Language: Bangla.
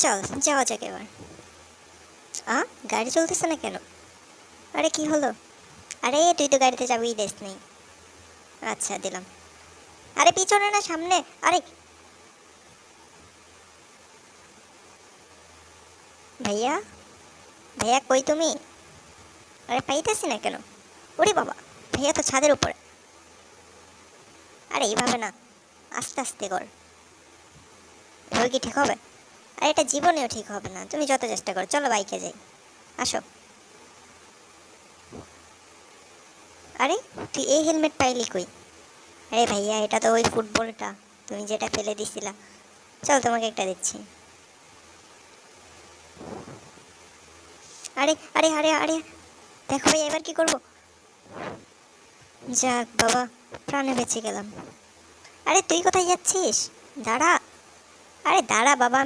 চল যাওয়া যাক এবার। গাড়ি চলতেছে না কেন? আরে কি হলো? আরে তুই তো গাড়িতে চাবিই দিস নাই। আচ্ছা দিলাম। আরে পিছনে না, সামনে। আরে ভাইয়া, ভাইয়া কই তুমি? আরে পাইতেছি না কেন? ওরে বাবা, ভাইয়া তো ছাদের উপরে। আরে এইভাবে না, আস্তে আস্তে কর। এভাবে কি ঠিক হবে? আর এটা জীবনেও ঠিক হবে না, তুমি যত চেষ্টা করো। চলো বাইকে যাই, আসো। আরে তুই এই হেলমেট পাইলি কই? আরে ভাইয়া, এটা তো ওই ফুটবলটা, তুমি যেটা ফেলে দিছিলা। চল তোমাকে একটা দিচ্ছি। আরে আরে আরে আরে, দেখো ভাই এবার কি করব? যাক বাবা, প্রাণে বেঁচে গেলাম। আরে তুই কোথায় যাচ্ছিস? দাঁড়া। আরে দাঁড়া বাবা,